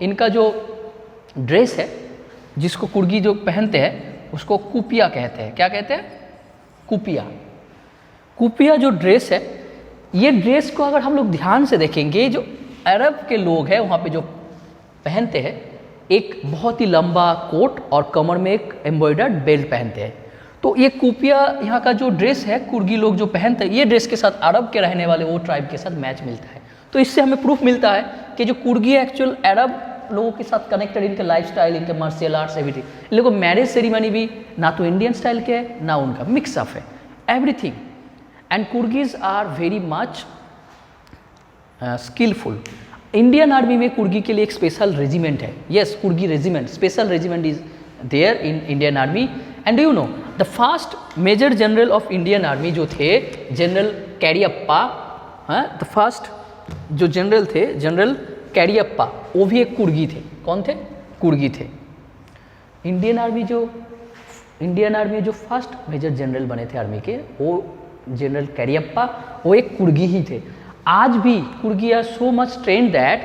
इनका जो ड्रेस है जिसको कुर्गी जो पहनते हैं उसको कुपिया कहते हैं। क्या कहते हैं? कुपिया। कुपिया जो ड्रेस है, ये ड्रेस को अगर हम लोग ध्यान से देखेंगे, जो अरब के लोग हैं वहाँ पे जो पहनते हैं, एक बहुत ही लंबा कोट और कमर में एक एम्ब्रॉयडर्ड बेल्ट पहनते हैं। तो ये कुपिया यहाँ का जो ड्रेस है कुर्गी लोग जो पहनते हैं, ये ड्रेस के साथ अरब के रहने वाले वो ट्राइब के साथ मैच मिलता है। तो इससे हमें प्रूफ मिलता है कि जो कुर्गी है एक्चुअल अरब लोगों के साथ कनेक्टेड, इनके लाइफस्टाइल, इनके मार्शल आर्ट्स, एवरीथिंग। इन लोगों को मैरिज सेरेमनी भी ना तो इंडियन स्टाइल के है ना उनका, मिक्स अप है everything. And Coorgis are very much skillful. Indian army में कुर्गी के लिए एक स्पेशल रेजिमेंट है। Yes, Coorgi regiment, special regiment is there in Indian army. And you know the first major general of Indian army जो थे general Cariappa, the first जो general थे general Cariappa, वो भी एक कुर्गी थे। कौन थे? कुर्गी थे। इंडियन आर्मी में जो फर्स्ट मेजर जनरल बने थे आर्मी के, वो जनरल कैरियप्पा, वो एक कुर्गी ही थे। आज भी Coorgi are so much trained that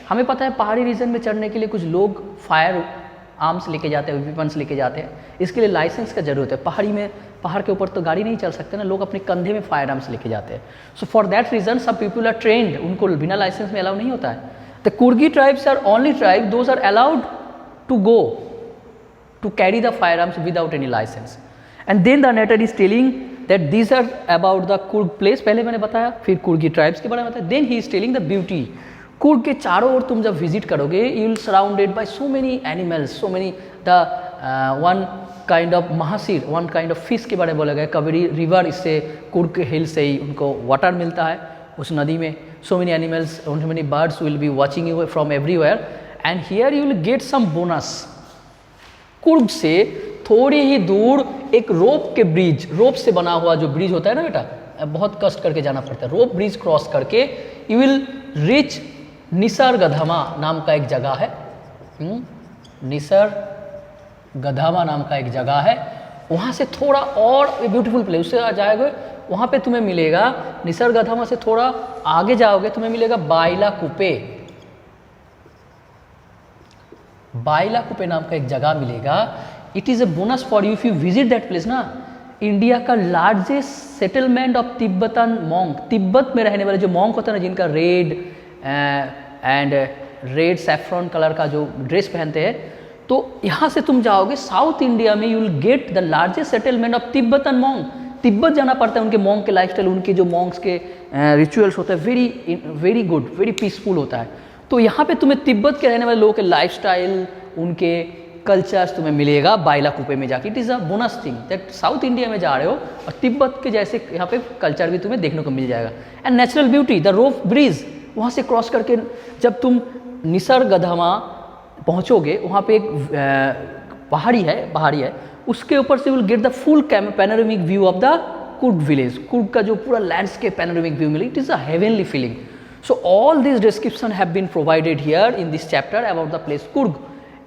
हमें पता है पहाड़ी रीजन में चढ़ने के लिए कुछ लोग फायर आर्म्स लेके जाते हैं, वेपन्स लेके जाते हैं। इसके लिए लाइसेंस का जरूरत है। पहाड़ी में, पहाड़ के ऊपर तो गाड़ी नहीं चल सकते ना, लोग अपने कंधे में फायर आर्म्स लेके जाते हैं। सो फॉर दैट रीजन सब पीपल आर ट्रेंड, उनको बिना लाइसेंस में अलाउ नहीं होता है। The Coorgi tribes are only tribe those are allowed to go to carry the firearms without any license. And then the narrator is telling that these are about the Coorg place, पहले मैंने बताया, फिर कुर्गी tribes के बारे में बताया। Then he is telling the beauty. Coorg के चारों ओर तुम जब विजिट करोगे, you will surrounded by so many animals, so many the one kind of mahseer, one kind of fish के बारे में बोला गया। कवेरी रिवर, इससे कुर्ग के हिल से ही उनको वाटर मिलता है उस नदी में। So many animals, so many birds will be watching you from everywhere. And here you will get some bonus. Coorg से थोड़ी ही दूर एक रोप के ब्रिज, रोप से बना हुआ जो ब्रिज होता है ना बेटा, बहुत कष्ट करके जाना पड़ता है। रोप ब्रिज क्रॉस करके यू विल रीच निसर्गधामा नाम का एक जगह है। निसर्गधामा नाम का एक जगह है। वहाँ से थोड़ा और ब्यूटीफुल प्लेस, उससे आ जाएगा वहाँ पे तुम्हें मिलेगा, निसर्गधामा से थोड़ा आगे जाओगे तुम्हें मिलेगा बाइलाकुप्पे। बाइलाकुप्पे नाम का एक जगह मिलेगा। It is a bonus for you if you visit that place ना। इंडिया का largest settlement of Tibetan monk, Tibet में रहने वाले जो मॉन्क होता है ना, जिनका रेड सैफ्रॉन कलर का जो ड्रेस पहनते हैं, तो यहाँ से तुम जाओगे साउथ इंडिया में, you will get the largest settlement of Tibetan monk. Tibet जाना पड़ता है, उनके मॉन्क के लाइफस्टाइल, उनके जो मॉन्क्स के रिचुअल्स होते हैं, वेरी गुड, वेरी पीसफुल होता है। तो यहाँ पे तुम्हें तिब्बत के रहने वाले लोगों के लाइफस्टाइल, उनके कल्चर्स तुम्हें मिलेगा बाइलाकुप्पे में जाके। It is a bonus thing that south India में जा रहे हो और तिब्बत के जैसे यहाँ पे कल्चर भी तुम्हें देखने को मिल जाएगा। And natural beauty, the rope bridge, वहाँ से क्रॉस करके जब तुम निसर्गधामा पहुँचोगे, वहाँ पे एक पहाड़ी है, उसके ऊपर से will get the full panoramic view of the Coorg village. Coorg का जो पूरा लैंडस्केप पैनोरामिक व्यू मिले, it is a heavenly feeling. So all this description have been provided here in this chapter about the place Coorg.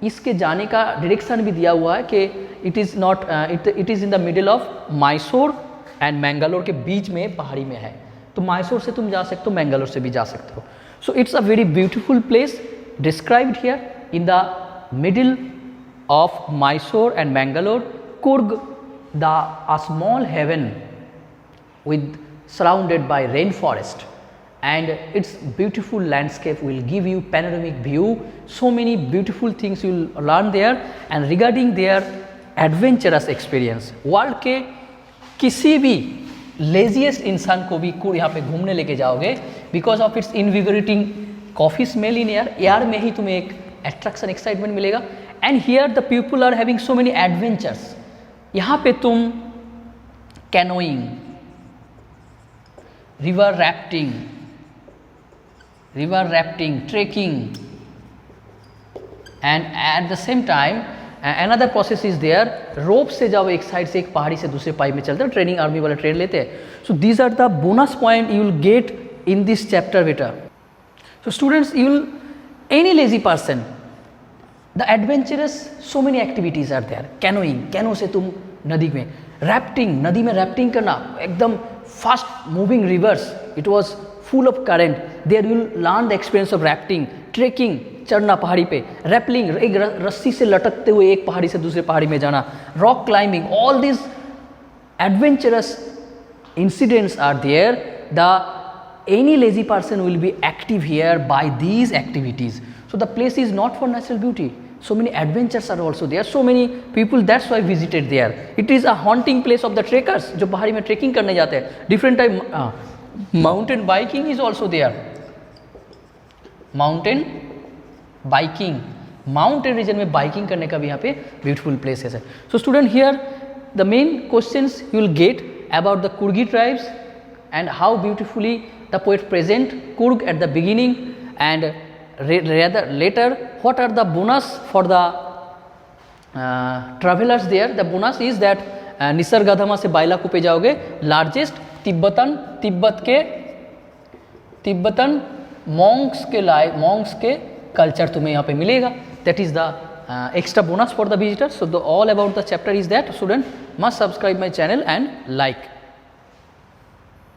इसके जाने का direction भी दिया हुआ है कि it is not it is in the middle of Mysore and Mangalore के बीच में पहाड़ी में है। तो मैसूर से तुम जा सकते हो, मैंगलोर से भी जा सकते हो। So it's a very beautiful place described here in the middle of Mysore and Mangalore. Coorg, a small heaven with surrounded by rainforest, and its beautiful landscape will give you panoramic view. So many beautiful things you will learn there. And regarding their adventurous experience, world के किसी भी laziest इंसान को भी कुर्ग यहाँ पे घूमने लेके जाओगे, because of its invigorating coffee smell in air में ही तुम्हें एक एट्रैक्शन, एक्साइटमेंट मिलेगा। And here the people are having so many adventures. यहाँ पे तुम canoeing, river rafting, trekking, and at the same time another process is there, rope से जाओ एक साइड से, एक पहाड़ी से दूसरे पाइप में चलते हैं, ट्रेनिंग आर्मी वाला ट्रेन लेते हैं। So these are the bonus point you will get in this chapter बेटा। So students, you will any lazy person, the adventurous so many activities are there. Canoeing, canoe से तुम नदी में, rafting, नदी में रैफ्टिंग करना, एकदम fast moving rivers, it was full of current, there you will learn the experience of rafting. Trekking, चढ़ना पहाड़ी पे, रैपलिंग, एक रस्सी से लटकते हुए एक पहाड़ी से दूसरे पहाड़ी में जाना, rock climbing, all this adventurous incidents are there. Any lazy person will be active here by these activities. So the place is not for natural beauty. So many adventures are also there. So many people, that's why visited there. It is a haunting place of the trekkers जो पहाड़ी में trekking करने जाते हैं. Different type mountain biking is also there. Mountain biking, mountain region में biking करने का भी यहाँ पे beautiful places है. So student, here the main questions you will get about the Kurgi tribes and how beautifully the poet present Kurg at the beginning, and rather later what are the bonus for the travelers there. The bonus is that निसर्गधामा से बाइलाकु पे जाओगे, largest Tibetan Monks के culture तुम्हें यहाँ पे मिलेगा. That is the extra bonus for the visitors. So all about the chapter is that. Student must subscribe my channel and like.